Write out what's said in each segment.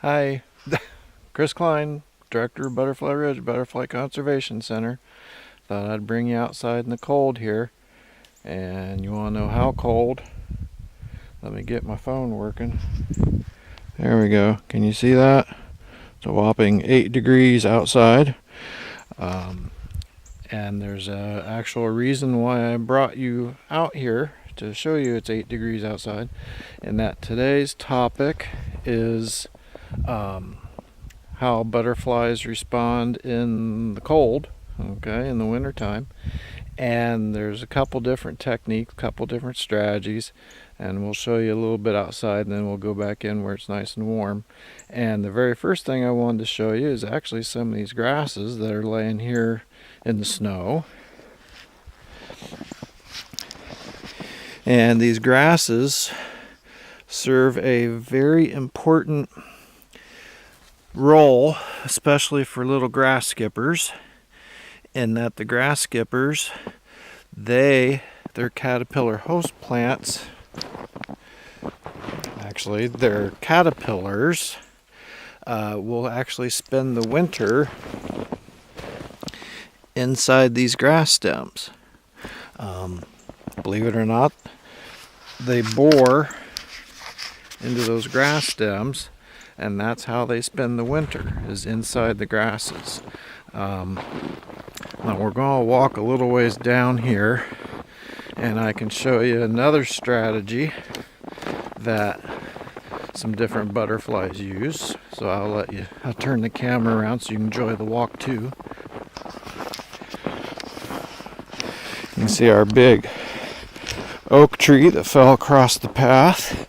Hi, Chris Klein, Director of Butterfly Ridge Butterfly Conservation Center. Thought I'd bring you outside in the cold here. And you want to know how cold? Let me get my phone working. There we go. Can you see that? It's a whopping 8 degrees outside. And there's a actual reason why I brought you out here to show you it's 8 degrees outside. And that today's topic is how butterflies respond in the cold, okay, in the wintertime. And there's a couple different techniques, couple different strategies, and we'll show you a little bit outside and then we'll go back in where it's nice and warm. And the very first thing I wanted to show you is actually some of these grasses that are laying here in the snow. And these grasses serve a very important role, especially for little grass skippers, in that the grass skippers, their caterpillar host plants, actually their caterpillars will actually spend the winter inside these grass stems. Believe it or not, they bore into those grass stems, and that's how they spend the winter, is inside the grasses. Now we're going to walk a little ways down here, and I can show you another strategy that some different butterflies use. So I'll turn the camera around so you can enjoy the walk too. You can see our big oak tree that fell across the path,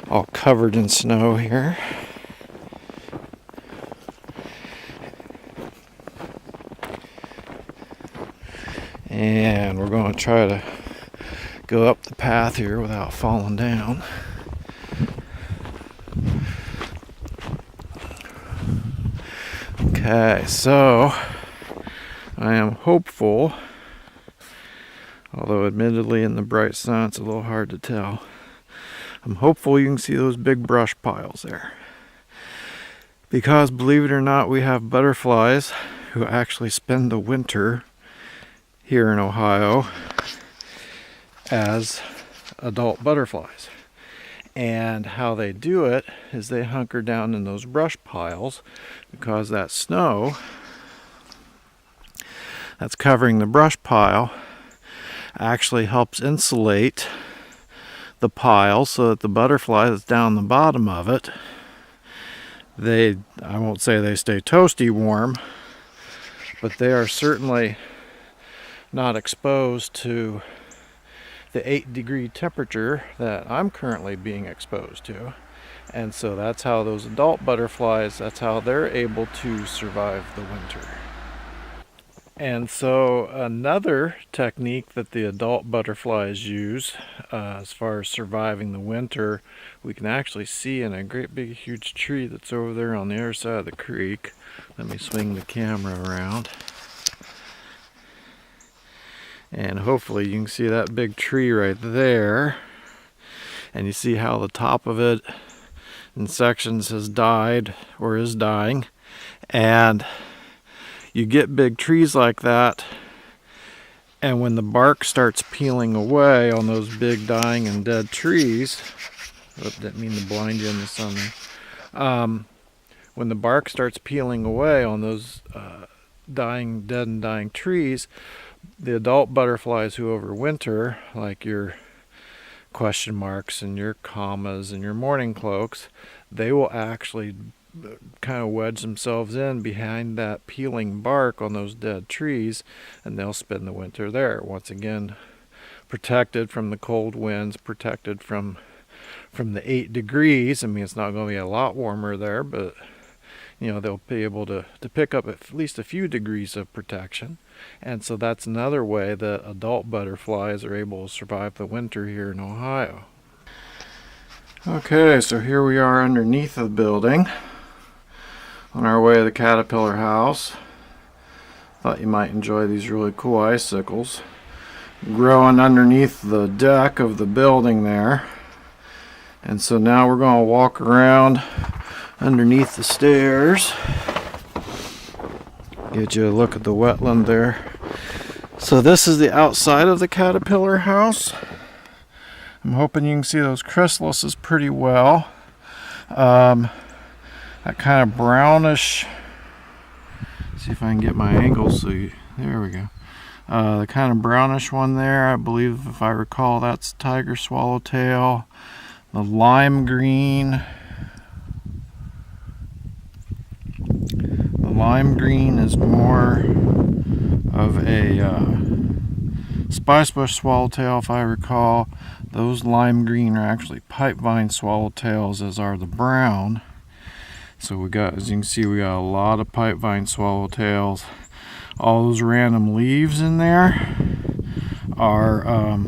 all covered in snow here. And we're going to try to go up the path here without falling down. Okay, so I am hopeful, although admittedly in the bright sun it's a little hard to tell. I'm hopeful you can see those big brush piles there. Because believe it or not, we have butterflies who actually spend the winter here in Ohio as adult butterflies. And how they do it is they hunker down in those brush piles, because that snow that's covering the brush pile actually helps insulate the pile, so that the butterfly that's down the bottom of it, I won't say they stay toasty warm, but they are certainly not exposed to the 8-degree temperature that I'm currently being exposed to. And so that's how those adult butterflies, that's how they're able to survive the winter. And so another technique that the adult butterflies use as far as surviving the winter, we can actually see in a great big huge tree that's over there on the other side of the creek. Let me swing the camera around. And hopefully you can see that big tree right there. And you see how the top of it in sections has died or is dying. And you get big trees like that, and when the bark starts peeling away on those big dying and dead trees, didn't mean to blind you in the sun there. When the bark starts peeling away on those dead and dying trees, the adult butterflies who overwinter, like your question marks and your commas and your mourning cloaks, they will actually kind of wedge themselves in behind that peeling bark on those dead trees, and they'll spend the winter there. Once again, protected from the cold winds, protected from the 8 degrees. I mean, it's not going to be a lot warmer there, but they'll be able to pick up at least a few degrees of protection. And so that's another way that adult butterflies are able to survive the winter here in Ohio. Okay, so here we are underneath the building on our way to the caterpillar house. Thought you might enjoy these really cool icicles growing underneath the deck of the building there. And so now we're going to walk around underneath the stairs. Get you a look at the wetland there. So this is the outside of the caterpillar house. I'm hoping you can see those chrysalises pretty well. That kind of brownish, see if I can get my angle so you, there we go. The kind of brownish one there, I believe, if I recall, that's tiger swallowtail. The lime green. The lime green is more of a spicebush swallowtail, if I recall. Those lime green are actually pipevine swallowtails, as are the brown. So we got, as you can see, we got a lot of pipevine swallowtails. All those random leaves in there are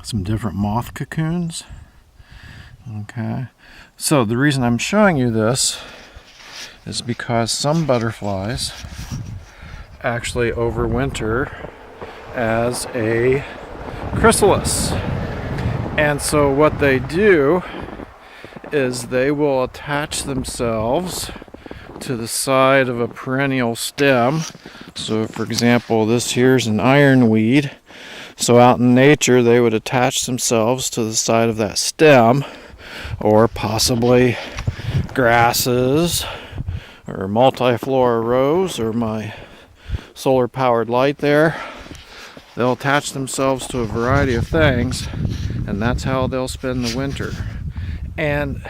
some different moth cocoons. Okay, so the reason I'm showing you this is because some butterflies actually overwinter as a chrysalis. And so what they do is they will attach themselves to the side of a perennial stem. So for example, this here's an ironweed. So out in nature they would attach themselves to the side of that stem, or possibly grasses or multiflora rose or my solar powered light there. They'll attach themselves to a variety of things, and that's how they'll spend the winter. And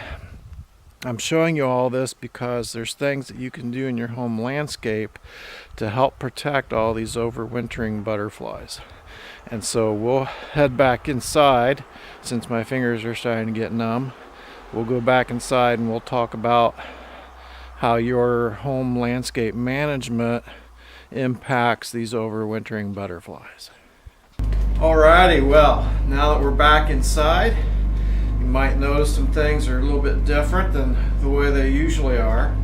I'm showing you all this because there's things that you can do in your home landscape to help protect all these overwintering butterflies. And so we'll head back inside, since my fingers are starting to get numb. We'll go back inside and we'll talk about how your home landscape management impacts these overwintering butterflies. Alrighty, well, now that we're back inside, you might notice some things are a little bit different than the way they usually are.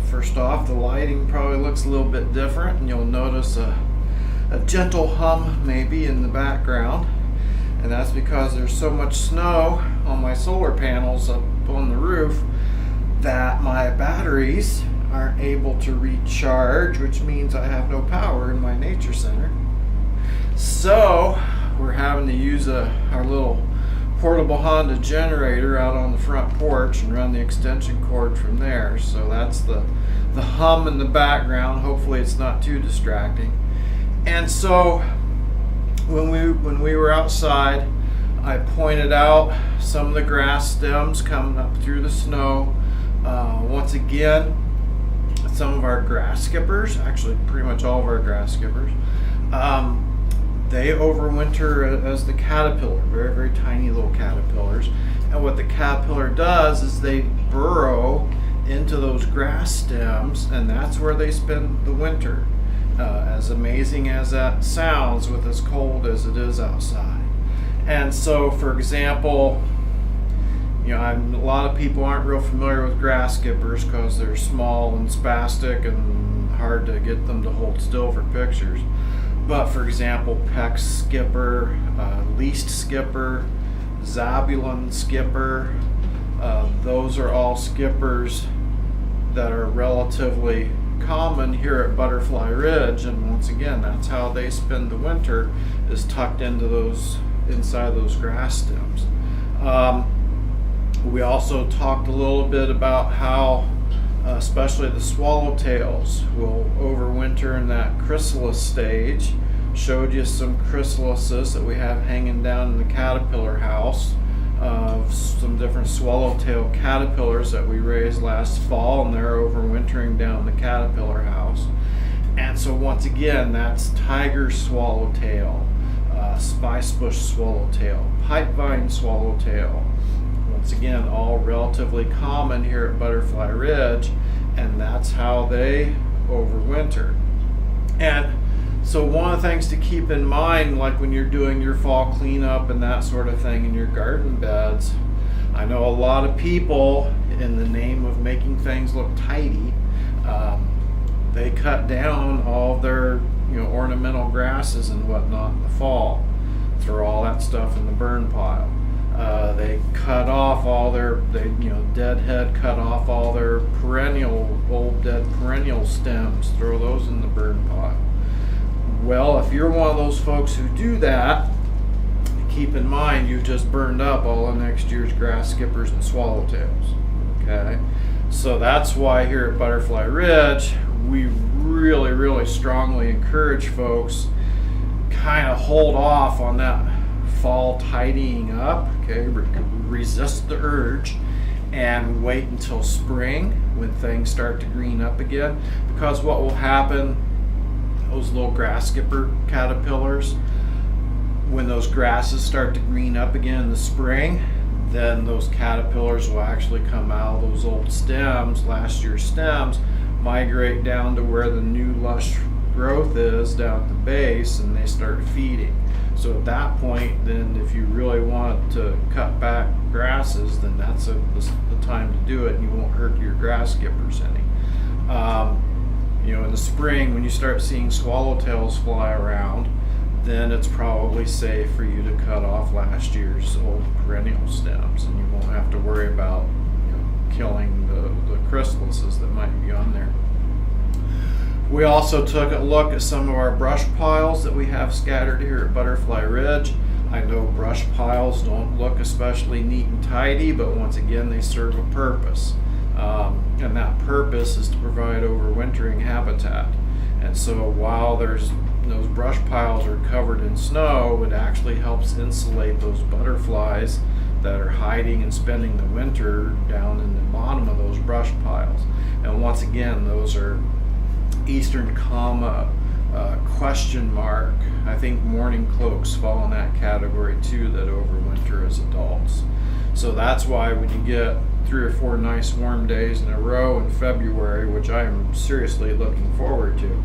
First off, the lighting probably looks a little bit different, and you'll notice a gentle hum maybe in the background. And that's because there's so much snow on my solar panels up on the roof that my batteries aren't able to recharge, which means I have no power in my nature center. So we're having to use our little portable Honda generator out on the front porch and run the extension cord from there. So that's the hum in the background. Hopefully it's not too distracting. And so when we were outside, I pointed out some of the grass stems coming up through the snow. Once again, some of our grass skippers, actually pretty much all of our grass skippers, they overwinter as the caterpillar, very, very tiny little caterpillars. And what the caterpillar does is they burrow into those grass stems, and that's where they spend the winter. As amazing as that sounds with as cold as it is outside. And so, for example, you know, a lot of people aren't real familiar with grass skippers because they're small and spastic and hard to get them to hold still for pictures. But for example, Peck's skipper, least skipper, Zabulon skipper, those are all skippers that are relatively common here at Butterfly Ridge, and once again, that's how they spend the winter, is tucked into inside those grass stems. We also talked a little bit about how especially the swallowtails will overwinter in that chrysalis stage. Showed you some chrysalises that we have hanging down in the caterpillar house, some different swallowtail caterpillars that we raised last fall, and they're overwintering down the caterpillar house. And so once again, that's tiger swallowtail, spicebush swallowtail, pipevine swallowtail. Once again, all relatively common here at Butterfly Ridge, and that's how they overwinter. And so one of the things to keep in mind, like when you're doing your fall cleanup and that sort of thing in your garden beds, I know a lot of people, in the name of making things look tidy, they cut down all their ornamental grasses and whatnot in the fall, throw all that stuff in the burn pile. They cut off all their, deadhead, cut off all their old dead perennial stems, throw those in the burn pile. Well, if you're one of those folks who do that, keep in mind you've just burned up all of next year's grass skippers and swallowtails. Okay, so that's why here at Butterfly Ridge we really, really strongly encourage folks kind of hold off on that fall tidying up. Okay, resist the urge and wait until spring when things start to green up again, because what will happen, those little grass skipper caterpillars, when those grasses start to green up again in the spring, then those caterpillars will actually come out of those old stems, last year's stems, migrate down to where the new lush growth is down at the base, and they start feeding. So at that point, then if you really want to cut back grasses, then that's the time to do it, and you won't hurt your grass skippers any. In the spring, when you start seeing swallowtails fly around, then it's probably safe for you to cut off last year's old perennial stems, and you won't have to worry about killing the chrysalises that might be on there. We also took a look at some of our brush piles that we have scattered here at Butterfly Ridge. I know brush piles don't look especially neat and tidy, but once again they serve a purpose. And that purpose is to provide overwintering habitat. And so while those brush piles are covered in snow, it actually helps insulate those butterflies that are hiding and spending the winter down in the bottom of those brush piles. And once again, those are Eastern comma, question mark. I think mourning cloaks fall in that category too, that overwinter as adults. So that's why when you get 3 or 4 nice warm days in a row in February, which I am seriously looking forward to,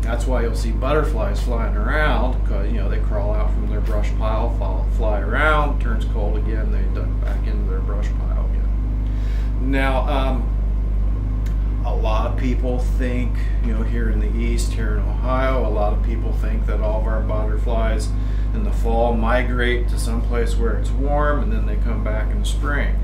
that's why you'll see butterflies flying around, because they crawl out from their brush pile, fly around, turns cold again, they duck back into their brush pile again. Now, a lot of people think, here in the east, here in Ohio, a lot of people think that all of our butterflies in the fall migrate to someplace where it's warm and then they come back in the spring.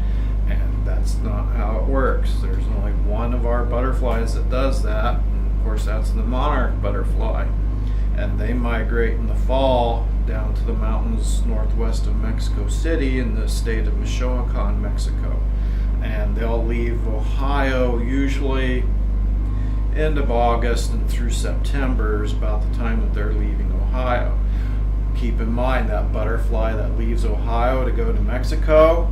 And that's not how it works. There's only one of our butterflies that does that. And of course, that's the monarch butterfly. And they migrate in the fall down to the mountains northwest of Mexico City in the state of Michoacan, Mexico. And they'll leave Ohio usually end of August and through September is about the time that they're leaving Ohio. Keep in mind that butterfly that leaves Ohio to go to Mexico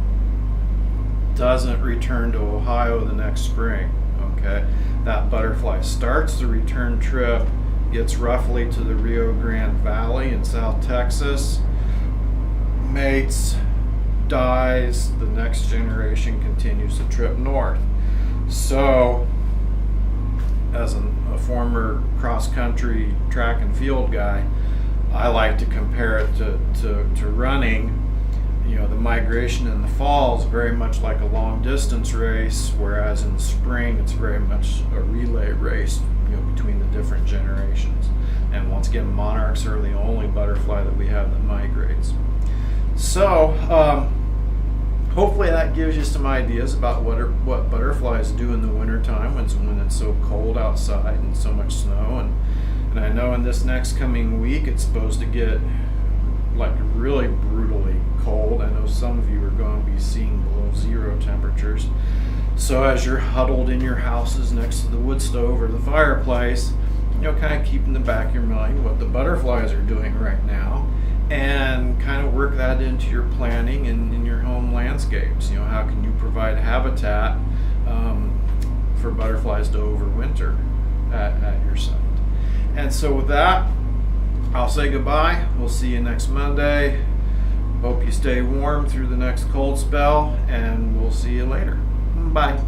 doesn't return to Ohio the next spring. Okay, that butterfly starts the return trip, gets roughly to the Rio Grande Valley in South Texas, mates, dies, the next generation continues the trip north. So as a former cross-country track and field guy, I like to compare it to running. The migration in the fall is very much like a long distance race, whereas in the spring it's very much a relay race between the different generations. And once again, monarchs are the only butterfly that we have that migrates. So hopefully that gives you some ideas about what butterflies do in the wintertime when it's so cold outside and so much snow. And I know in this next coming week it's supposed to get like really brutally cold. I know some of you are going to be seeing below 0 temperatures. So as you're huddled in your houses next to the wood stove or the fireplace, kind of keep in the back of your mind what the butterflies are doing right now, and kind of work that into your planning and in your home landscapes. How can you provide habitat for butterflies to overwinter at your site? And so with that, I'll say goodbye. We'll see you next Monday. Hope you stay warm through the next cold spell, and we'll see you later. Bye.